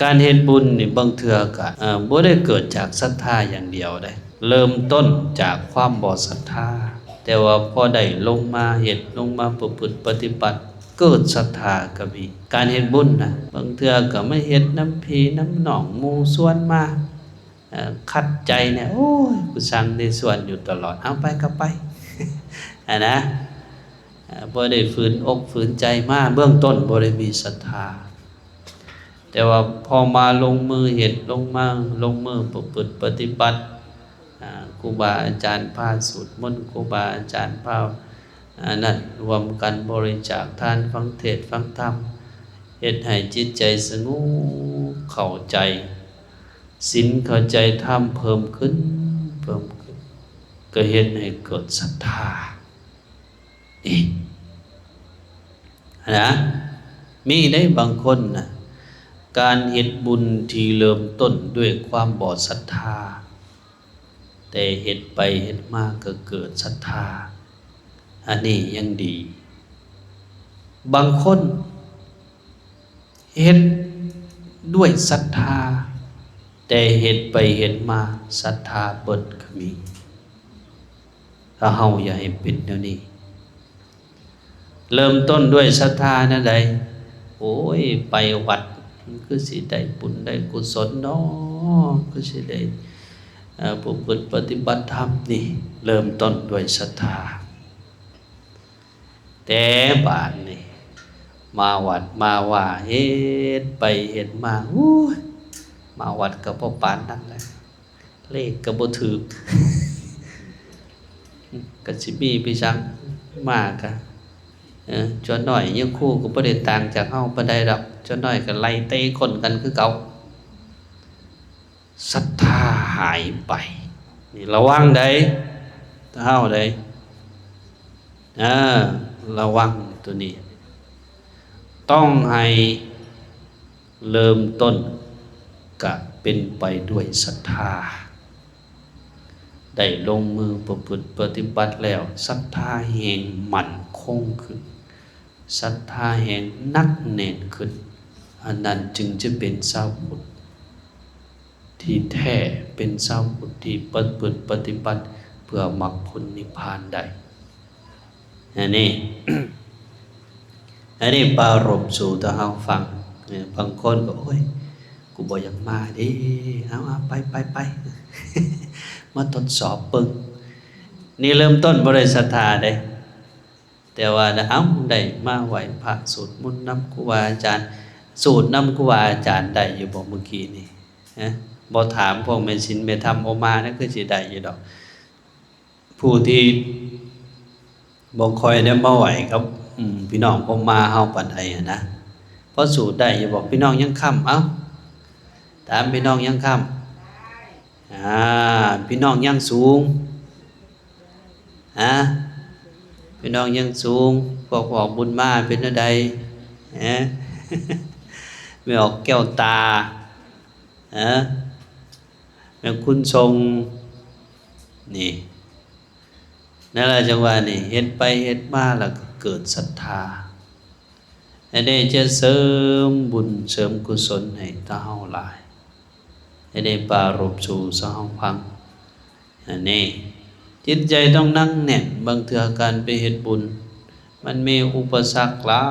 การเฮ็ดบุญนี่บางเทื่อก็บ่ได้เกิดจากศรัทธาอย่างเดียวเด้เริ่มต้นจากความบ่ศรัทธาแต่ว่าพอได้ลงมาเฮ็ดลงมาประพฤติปฏิบัติเกิดศรัทธาก็มีการเฮ็ดบุญนะบางเทื่อก็มาเฮ็ดน้ำพี่น้ำน้องหมู่ส่วนมาขัดใจเนี่ยโอ้ยกูสั่งได้ส่วนอยู่ตลอดเอาไปก็ไป นะบ่ได้ฝืนอกฝืนใจมาเบื้องต้นบ่ได้มีศรัทธาแต่ว่าพอมาลงมือเฮ็ดลงมือประพฤติปฏิบัติครูบาอาจารย์พาสวดมนต์ครูบาอาจารย์พานั่นรวมกันบริจาคทานฟังเทศน์ฟังธรรมเฮ็ดให้จิตใจสงบเข้าใจศีลเข้าใจธรรมเพิ่มขึ้นก็เฮ็ดให้เกิดศรัทธานี่นะมีได้บางคนนะการเฮ็ดบุญที่เริ่มต้นด้วยความบ่ศรัทธาแต่เฮ็ดไปเฮ็ดมาก็เกิดศรัทธาอันนี้ยังดีบางคนเฮ็ดด้วยศรัทธาแต่เฮ็ดไปเฮ็ดมาศรัทธาเบิดก็มีถ้าเฮาอย่าให้เป็นแนวนี้เริ่มต้นด้วยศรัทธานั่นใดโอ้ยไปวัดคือสิได้บุญได้กุศลเนาะคือสิได้ประพฤติปฏิบัติธรรมนี่เริ่มต้นด้วยศรัทธาแต่บาดนี่มาวัดมาว่าเฮ็ดไปเฮ็ดมาโอ้ยมาวัดก็บ่ปานนั้นแหละเลขก็บ่ถูก ก็สิมีพี่จังมากะจนน้อยยังคู่ก็บ่ได้ต่างจากเฮาปานใดดอกจนน้อยก็ไล่เตะคนกันคือเก่าศรัทธาหายไปนี่ระวังได้เฮาได้ระวังตัวนี้ต้องให้เริ่มต้นก็เป็นไปด้วยศรัทธาได้ลงมือประพฤติปฏิบัติแล้วศรัทธาแห่งมั่นคงขึ้นศรัทธาแห่งนักแน่นขึ้นอันนั้นจึงจะเป็นชาวพุทธที่แท้เป็นชาวพุทธที่ประพฤติปฏิบัติเพื่อมรรคผลนิพพานได้อันนี้ ปารภสู่ถ้าเฮาฟังบางคนก็โอ้ยกูบ่อยากมาเด้เอาไป มาทดสอบเบิ่งนี่เริ่มต้นบ่ได้ศรัทธาเด้แต่ว่าได้มาไหว้พระสวดมนต์นำครูบาอาจารย์สูตรนำครูบาอาจารย์ได้อยู่บ่เมื่อกี้นี่บ่ถามพวกแม่ศีลแม่ธรรมออกมานั่นคือสิได้อยู่ดอกผู้ที่บ่ค่อยได้มาไหว้กับพี่น้องผมมาเฮาปานใดนะเพราะสูตรได้อยู่บอกพี่น้องยังค่ำถามพี่น้องยังค่ำพี่น้องยังสูงพี่น้องยังสูงพวกออกบุญมาเป็นอะไรไม่ออกแก้วตาแม่คุณทรงนี่นั่นแหละจังหวะนี่เฮ็ดไปเฮ็ดมาแล้วก็เกิดศรัทธาอันนี้จะเสริมบุญเสริมกุศลให้เฮาหลายอันนี้ปารภสู่เฮาฟังอันนี้จิตใจต้องนั่งแน่นบางเทื่อการไปเฮ็ดบุญมันมีอุปสรรคหลา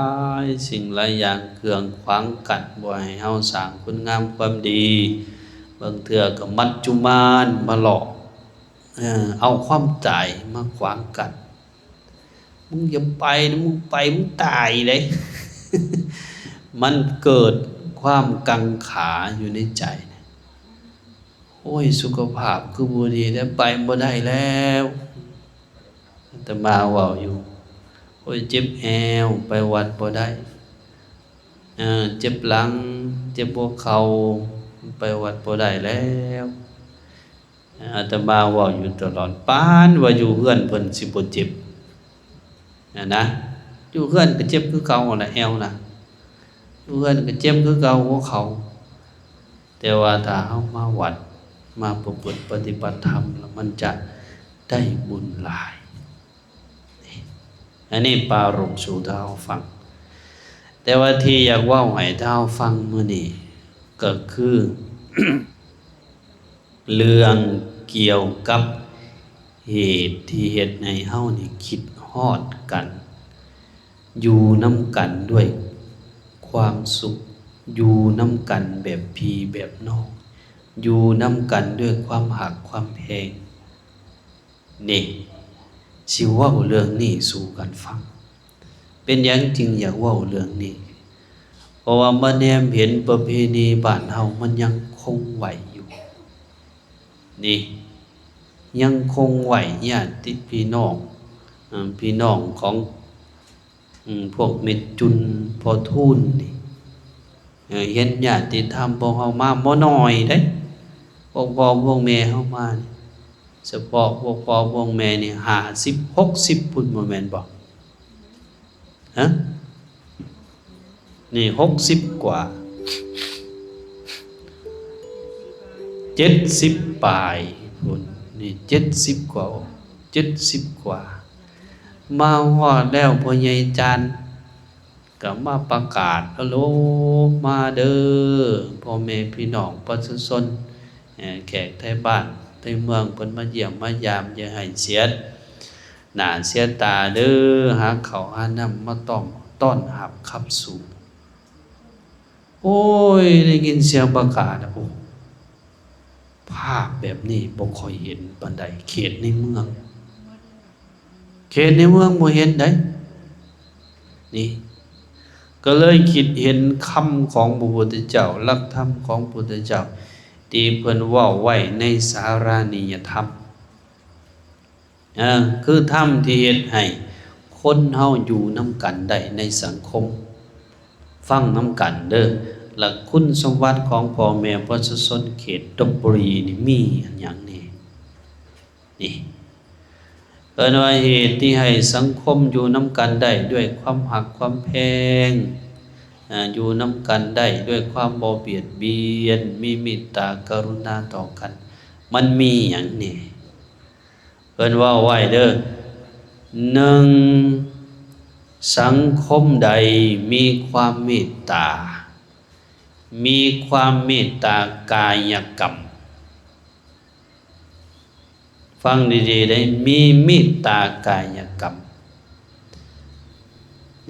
ยสิ่งหลายอย่างเครื่องขวางกั้นบ่ให้เฮาสร้างคุณงามความดีบางเทื่อก็มัจจุมานมาหลอกเอาความตายมาขวางกั้นมึงอย่าไปนะมึงไปมึงตายเลย มันเกิดความกังขาอยู่ในใจโอ้ยสุขภาพคือบ่ดีแล้วไปบ่ได้แล้วอาตมาเว้าอยู่โอ้ยเจ็บแอวไปวัดบ่ได้เจ็บหลังเจ็บหัวเข่าไปวัดบ่ได้แล้วอาตมาเว้าอยู่ตลอดปานว่าอยู่เฮือนเพิ่นสิบ่เจ็บนะอยู่เฮือนก็เจ็บคือเก่าน่ะแอวน่ะอยู่เฮือนก็เจ็บคือเก่าหัวเข่าแต่ว่าถ้าเฮามาวัดมาประพฤติปฏิบัติธรรมแล้วมันจะได้บุญหลายอันนี้ปารภสู่เฮาฟังแต่ว่าที่อยากเว้าให้เฮาฟังมื้อนี้ ก็คือ เรื่องเกี่ยวกับเหตุที่เฮ็ดให้เฮานี่คิดฮอดกันอยู่นำกันด้วยความสุขอยู่นำกันแบบพี่แบบน้องอยู่นำกันด้วยความหักความแพงนี่สิเว้าเรื่องนี้สู่กันฟังเป็นหยังจึงอยากเว้าเรื่องนี้เพราะว่ามาแนมเห็นประเพณีบ้านเฮามันยังคงไหวอยู่นี่ยังคงไหวญาติพี่น้องพี่น้องของพวกเม็ดจุนพอทูนนี่เห็นญาติธรรมพวกเฮามาบ่น้อยเด้พวกพ่อพวกแม่เฮามานี่เฉพาะพวกพ่อพวกแม่นี่50 60พุ่นบ่แม่นบ่ฮะนี่60กว่า70ปลายพุ่นนี่70กว่า70กว่ามาฮอดแล้วพ่อใหญ่จันทร์ก็มาประกาศฮัลโหลมาเด้อพ่อแม่พี่น้องประชาชนแขกไทยบ้านไทยเมืองเพิ่นมาเยี่ยมมายามอย่าให้เสียหน้าเสียตาเด้อหาข้าวหาน้ำมาต้อนรับขับสู่โอ้ยได้ยินเสียงประกาศโอ้ภาพแบบนี้บ่ค่อยเห็นปานใดเขตในเมืองบ่เห็นได้นี่ก็เลยคิดเห็นคำของพระพุทธเจ้าหลักธรรมของพระพุทธเจ้าที่เพิ่นเว้าไว้ในสารานิยธรรมคือธรรมที่เฮ็ดให้คนเฮาอยู่นำกันได้ในสังคมฟังนำกันเด้อหลักคุณสมบัติของพ่อแม่ประชาชนเขตลพบุรีนี่มีอันหยังนี่เอิ้นว่าเหตุที่ให้สังคมอยู่นำกันได้ด้วยความหักความแพงอยู่นำกันได้ด้วยความบ่เบียดเบียนมีเมตตากรุณาต่อกันมันมีหยังนี่เอิ้นว่าไว้เด้อ1สังคมใดมีความเมตตามีความเมตตากายกรรมฟังดีๆได้มีเมตตากายกรรม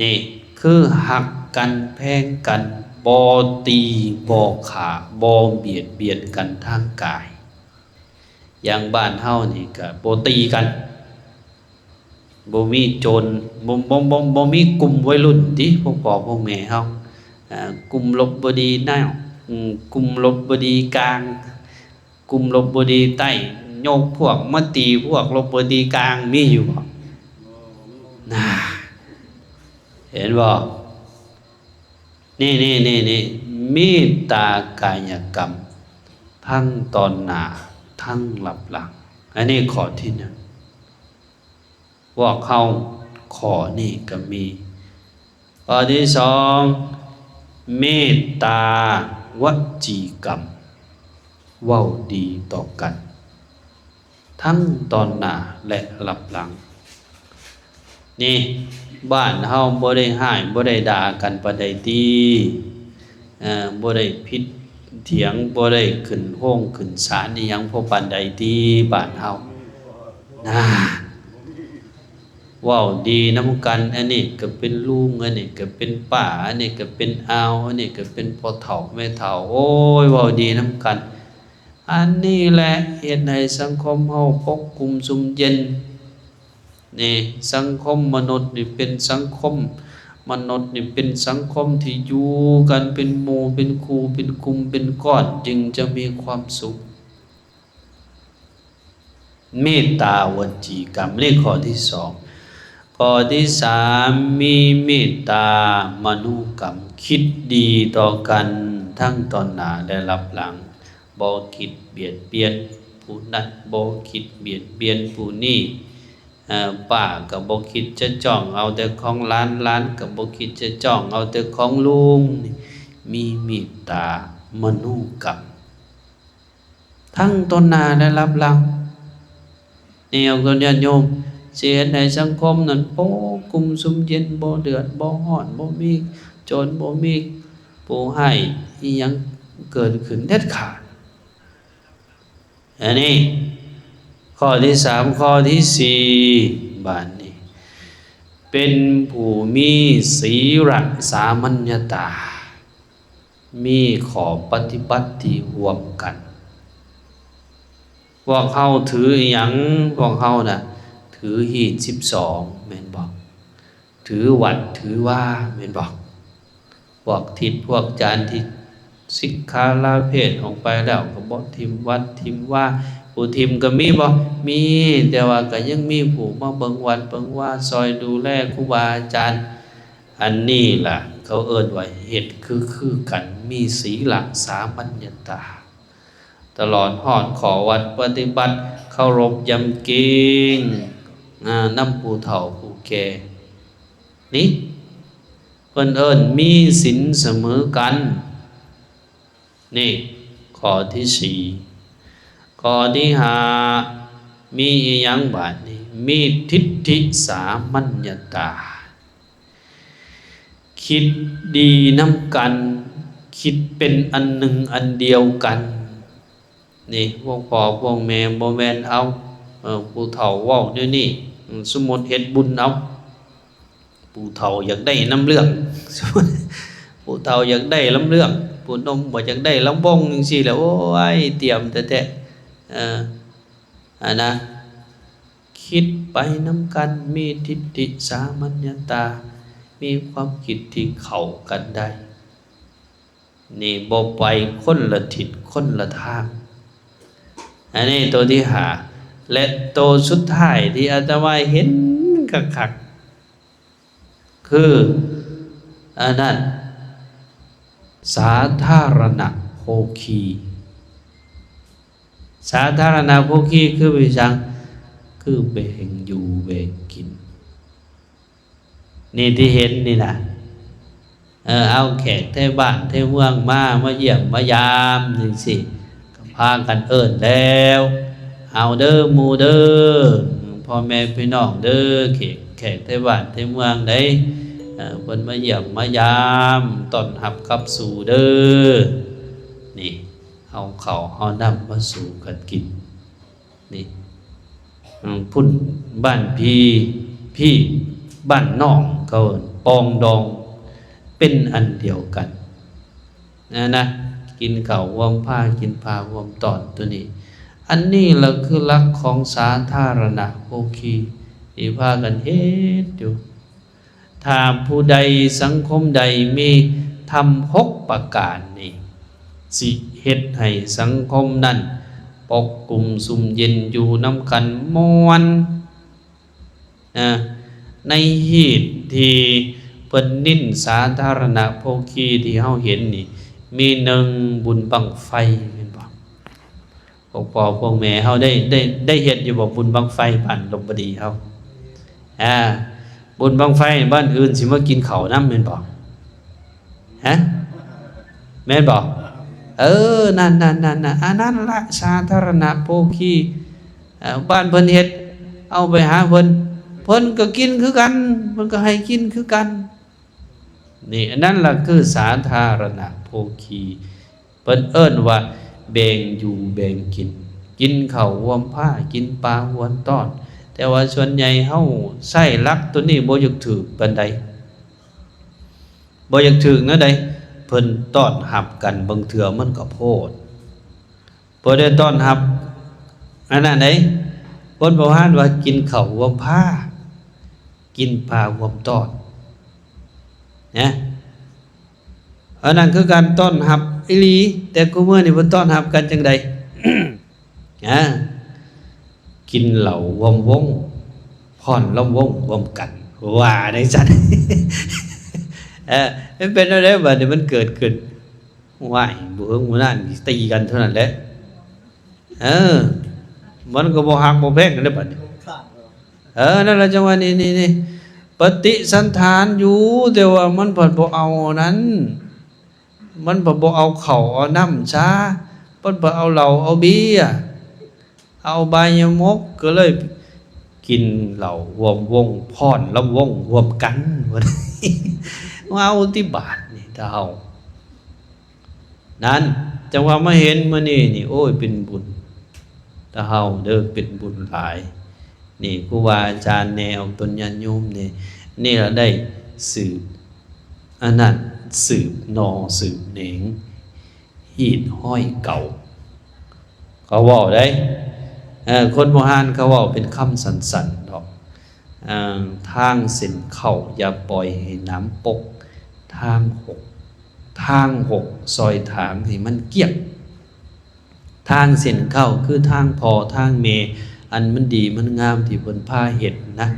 นี่คือหักกันแพงกันบ่ตีบ่ฆ่าบ่เบียดเบียนกันทางกายอย่างบ้านเฮานี่ก็บ่ตีกันบ่มีโจรบ่มีกลุ่มวัยรุ่นติพวกพ่อพวกแม่เฮากลุ่มลบบดีหน้ากลุ่มลบบดีกลางกลุ่มลบบดีใต้โยกพวกมาตีพวกลบบดีกลางมีอยู่บ่น่าเห็นบ่นี่เมตตากายกรรมทั้งตอนหน้าทั้งหลับหลังอันนี้ข้อที่1พวกเขาข้อนี้ก็มีข้อที่2เมตตาวจีกรรมเว้าดีต่อกันทั้งตอนหน้าและหลับหลังนี่บ้านเฮาบ่ได้ห้ายบ่ได้ด่ากันปานใดติบ่ได้ผิดเถียงบ่ได้ขึ้นโรงขึ้นศาลอีหยังพอปานใดติบ้านเฮาน่าว้าวดีนำกันอันนี้ก็เป็นลุงอันนี้ก็เป็นป้าอันนี้ก็เป็นอาวอันนี้ก็เป็นพ่อเฒ่าแม่เฒ่าโอ้ยว้าวดีนำกันอันนี้แหละเฮ็ดให้สังคมเฮาปกคุมสุมเย็นนี่สังคมมนุษย์นี่เป็นสังคมมนุษย์นี่เป็นสังคมที่อยู่กันเป็นหมู่เป็นคู่เป็นกลุ่มเป็นก้อนจึงจะมีความสุขเมตตาวจีกรรมเลขข้อที่2ข้อที่3มีเมตตามนุกรรมคิดดีต่อกันทั้งตอนหน้าและรับหลังบ่คิดเบียดเบียนผู้นั้นบ่คิดเบียดเบียนผู้นี้ป้าก็บ่คิดจะจ้องเอาแต่ของหลานก็บ่คิดจะจ้องเอาแต่ของลุงมีเมตตามนุกรรมทั้งตอนหน้าและรับหลังนี่เอาคนญาติโยมสิเฮ็ดให้สังคมนั้นปกคุมสุมเย็นบ่เดือดบ่ร้อนบ่มีโจรบ่มีผู้ให้อีหยัง เกิดขึ้นเด็ดขาดอันนี้ข้อที่สามข้อที่สี่บาทนี้เป็นผู้มีศีลสามัญญาตามีขอปฏิบัติที่ร่วมกันพวกเขาถือหยังพวกเขาน่ะถือหีด12แม่นบอกถือวัดถือว่าแม่นบอกพวกทิศพวกจานที่สิกขาลาเพศออกไปแล้วก็บ่ทิมวัดทิมว่าผู้ทิมก็มีบ่มีแต่ว่าก็ยังมีผู้มาเบิ่งวัดเบิ่งว่าซอยดูแลครูบาอาจารย์อันนี้ล่ะเขาเอิ้นว่าเฮ็ดคือกันมีศีลสามัญญาตาตลอดฮอดขอวัดปฏิบัติเคารพยำเกรงนำผู้เฒ่าผู้แก่นี่เพิ่นเอิ้นมีศีลเสมอกันนี่ข้อที่สี่ข้อที่ห้ามีอีหยังบาดนี้มีทิฏฐิสามัญญาตาคิดดีนำกันคิดเป็นอันหนึ่งอันเดียวกันนี่พวกพ่อพวกแม่บ่แม่นเอาผู้เฒ่าเว้าเดี๋ยวนี้สมมุติเฮ็ดบุญเอาผู้เฒ่าอยากได้น้ำเรื่องผู้เฒ่าอยากได้ลำเรื่องผู้นมบ่อยากได้ลำบงจังซี่แหละโอ้ยเตรียมแต่นะคิดไปนำกันมีทิฏฐิสามัญญาตามีความคิดที่เข้ากันได้นี่บ่ไปคนละทิศคนละทางอันนี้ตัวที่หาและตัวสุดท้ายที่อาตมาเห็นคักๆคืออันนั้นสาธารณโภคีสาธารณโภคีคือวิจังคือแบ่งอยู่แบ่งกินนี่ที่เห็นนี่นะเอาแขกไทบ้านไทเมืองมาเยี่ยมมายามนี่สิก็พากันเอิ้นแล้วเอาเด้อหมู่เด้อพ่อแม่พี่น้องเด้อแขกไทบ้านไทเมืองได้เพิ่นมาเยี่ยมมายามต้อนรับกับสู่เด้อนี่เอาข้าวเอาน้ำมาสู่กันกินนี่พุ่นบ้านพี่บ้านน้องเขาปองดองเป็นอันเดียวกันนะกินข้าวร่วมผ้ากินผ้าร่วมตอนตัวนี้อันนี้แหละคือหลักของสาธารณโภคีที่พากันเฮ็ดอยู่ถ้าผู้ใดสังคมใดมีทำ6ประการนี้สิเฮ็ดให้สังคมนั้นปกกลุ่มสุมเย็นอยู่นำกันม่วนในหีดที่เพิ่นนิ่นสาธารณโภคีที่เฮาเห็นนี่มี1บุญบั้งไฟแม่นบ่พวกพ่อพวกแม่เฮาได้เฮ็ดอยู่บ่บุญบั้งไฟบ้านลพบุรีเฮาบุญบั้งไฟบ้านอื่นสิมากินข้าวนำแม่นบ่ฮะแม่นบ่นั่นอันนั้นละสาธารณโภคีบ้านเพิ่นเฮ็ดเอาไปหาเพิ่นก็กินคือกันเพิ่นก็ให้กินคือกันนี่อันนั้นล่ะคือสาธารณโภคีเพิ่นเอิ้นว่าแบ่งอยู่แบ่งกินข้าวร่วมผ้ากินปลาร่วมต้อนแต่ว่าส่วนใหญ่เฮาใช้หลักตัวนี้บ่อยากถือปานใดบ่อยากถือแนวใดเพิ่นต้อนรับกันบางเทื่อมันก็โพดบ่ได้ต้อนรับอันนั้นไหนเพิ่นบอกว่ากินข้าวร่วมผ้ากินปลาร่วมต้อนนะอันนั้นคือการต้อนรับอีหลีแต่กูเมื่อนี่เพิ่นต้อนรับกันจังได กินเหล้ารวมวงพรล้อมวงรวมกันว่าได้จังมันเป็นอะไรแบบนี้มันเกิดขึ้นว่ายบุ้งบุนั่นตีกันเท่านั้นแหละมันก็บ่หักบ่แพงกันได้บัดนี้นั่นแหละจังหวะนี่ปฏิสันฐานอยู่แต่ว่ามันเพิ่นบ่เอานั้นมันบ่เอาข้าวเอาน้ำชาเพิ่นบ่เอาเหล้าเอาเบียร์เอาใบยมกก็เลยกินเหล้ารวมวงพรล้อมวงรวมกันว่าเอาที่บาทนี่ถ้าเอา นั้นจังว่ามาเห็นมื้อนี้นี่โอ้ยเป็นบุญถ้าเฮาเด้อเป็นบุญหลายนี่ครูบาอาจารย์แนวตนญาติโยมนี่เราได้สืบอันนั้นสืบนอสืบเหนงหีดห้อยเก่าเขาเว้าได้คนโบราณเขาเว้าเป็นคำสั้นๆดอกทางเส้นเข้าอย่าปล่อยให้น้ำปกทางหกซอยถางให้มันเกียกทางเส้นเข้าคือทางพอทางเมอันมันดีมันงามที่เพิ่นพาเฮ็ดนะ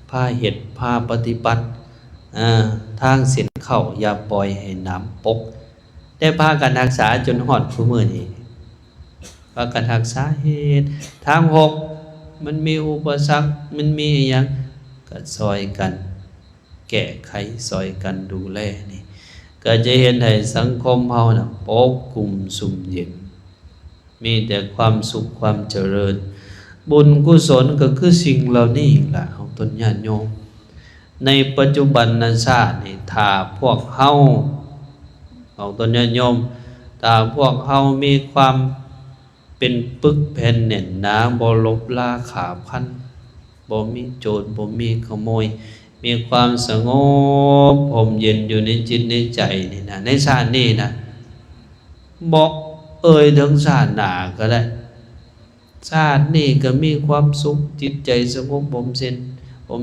พาเฮ็ดพาปฏิบัติทางเส้นเข้าอย่าปล่อยให้น้ำปกได้พากันรักษาจนฮอดซุมื้อนี้พากันรักษาเฮ็ดทางหกมันมีอุปสรรคมันมีอิหยังก็ซอยกันแก้ไขซอยกันดูแลนี่ก็จะเห็นให้สังคมเฮาน่ะปกคลุมสุ่มเย็นมีแต่ความสุขความเจริญบุญกุศลก็คือสิ่งเหล่านี้ล่ะของตนญาติโยมในปัจจุบันชาตินี่ถ้าพวกเฮาของตนญาติโยมถ้าพวกเฮามีความเป็นปึกแผ่นแน่นหนาบ่ลบลาขาพันบ่มีโจรบ่มีขโมยมีความสงบผมเย็นอยู่ในจิตในใจนี่นะในชาตินี้นะบอกถึงชาติหน้าก็ได้ชาตินี้ก็มีความสุขจิตใจสงบผม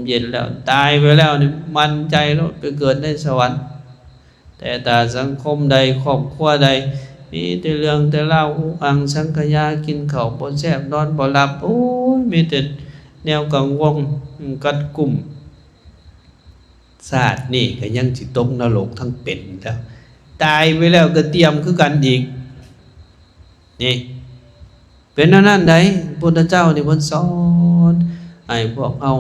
เย็นแล้วตายไปแล้วนี่มั่นใจแล้วไปเกิดในสวรรค์แต่ถ้าสังคมใดครอบครัวใดมีแต่เรื่องแต่เล่าอุอังสังขยากินข้าวบ่แซ่บนอนบ่หลับโอ้ยมีแต่แนวกังวลกัดกุ่มชาตินี่ก็ยังสิตกนรกทั้งเป็นแล้วตายไปแล้วก็เตรียมคือกันอีกนี่เป็นนั้นใดพุทธเจ้านี่เพิ่นสอนให้พวกเอา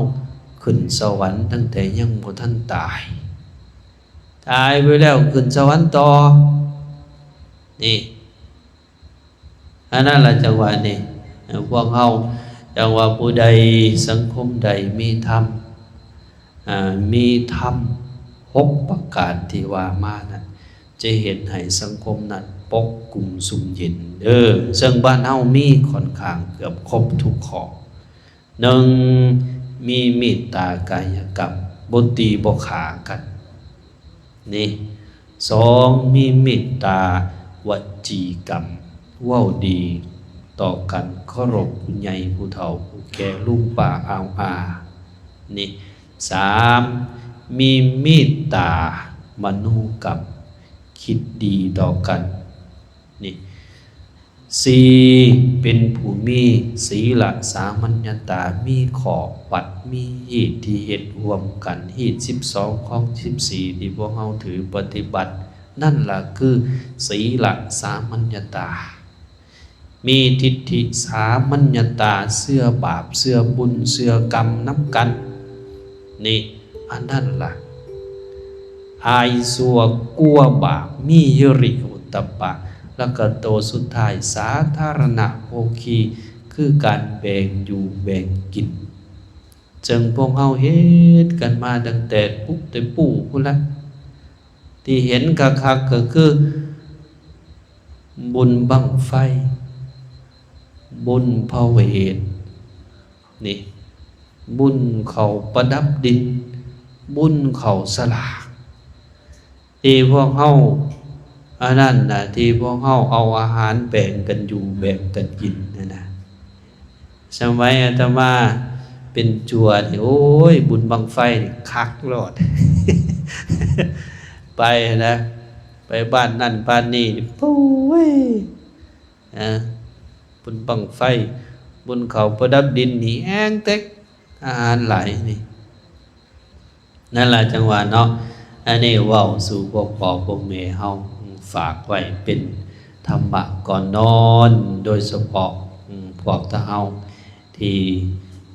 ขึ้นสวรรค์ตั้งแต่ยังบ่ทันตายไปแล้วขึ้นสวรรค์ต่อนี่อันนั้นล่ะจังหวะนี้พวกเฮาจังว่าผู้ใดสังคมใดมีธรรม6ประการที่ว่ามานั้นจะเห็นให้สังคมนั้นปกกลุ่มสุ่มเย็นซึ่งบ้านเฮามีค่อนข้างเกือบครบทุกข้อ1มีเมตตากายกรรมบ่ตีบ่ฆ่ากันนี่2มีเมตตาวจีกรรมเว้าดีต่อกันเคารพผู้ใหญ่ผู้เฒ่าผู้แก่ลุงป้าอานี่3มีเมตตามโนกรรมคิดดีต่อกันนี่4เป็นผู้มีศีลสามัญญตามีขอบวัดมีหีดที่เฮ็ดรวมกันหีด12ของ14ที่พวกเฮาถือปฏิบัตินั่นล่ะคือศีลสามัญญตามีทิฏฐิสามัญญตาเสื้อบาปเสื้อบุญเสื้อกรรมน้ำกันนี่อันนั้นล่ะอายสัวกลัวบาปมีหิริโอตตัปปะแล้วก็โตสุดท้ายสาธารณโภคีคือการแบ่งอยู่แบ่งกินจึงพวกเฮาเฮ็ดกันมาตั้งแต่ปุ๊บแต่ปู่พุ่นละที่เห็นคักๆก็คือบุญบั้งไฟบุญพระเวทนี่บุญเขาประดับดินบุญเขาสลากที่พวกเฮาอันนั้นน่ะที่พวกเฮาเอาอาหารแบ่งกันอยู่แบ่งกันกินนะสมัยอาตมาเป็นจัวนี่โอ้ยบุญบั้งไฟนี่คักโลด ไปนะไปบ้านนั่นบ้านนี่ปุ้ยบุญบั้งไฟบุญเขาประดับดินนี่แอ้งเต็กอาหารหลายนี่นั่นล่ะจังหวะเนาะอันนี้เว้าสู่พวกพ่อพวกแม่เฮาฝากไว้เป็นธรรมะก่อนนอนโดยเฉพาะพวกตะเฮาที่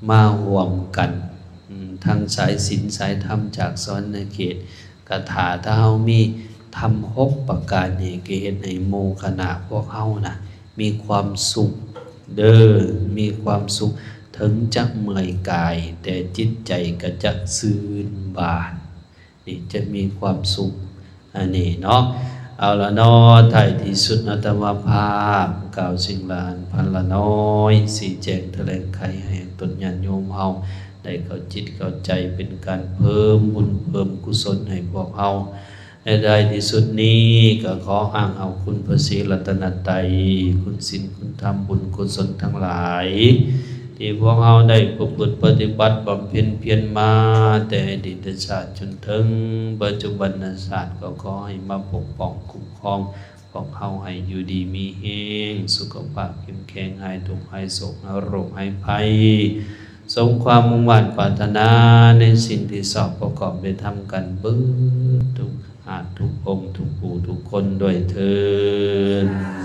มาร่วมกันทั้งสายศีลสายธรรมจากสวรรค์เขตคาถาถ้าเฮามีธรรม6ประการนี้ก็เฮ็ดให้หมู่คณะพวกเฮานะมีความสุขมีความสุขถึงจะเมื่อยกายแต่จิตใจก็จะซื่นบานนี่จะมีความสุขอันนี้เนาะ เอาละนอไทยที่สุดอัตมาภาพกล่าวสิ่งลานพันละน้อยสีแจงแถลงไขให้ตนญาณโยมเฮาได้เข้าจิตเข้าใจเป็นการเพิ่มบุญเพิ่มกุศลให้พวกเฮาในได้ที่สุดนี้ก็ขออ้างเอาคุณพระศรีรัตนตรัยคุณศีลคุณธรรมบุญกุศลทั้งหลายที่พวกเฮาได้ประพฤติปฏิบัติบำเพ็ญเพียรมาแต่อดีตชาติจนถึงปัจจุบันชาติก็ขอให้มาปกป้องคุ้มครองพวกเฮาให้อยู่ดีมีแรงสุขภาพเข้มแข็งหายทุกข์หายโศกหายโรคหายภัยสมความมุ่งมั่นปรารถนาในสิ่งที่สอบประกอบได้ทำกันเบิดทุกอาจทุกองค์ทุกผู้ทุกคนด้วยเถิด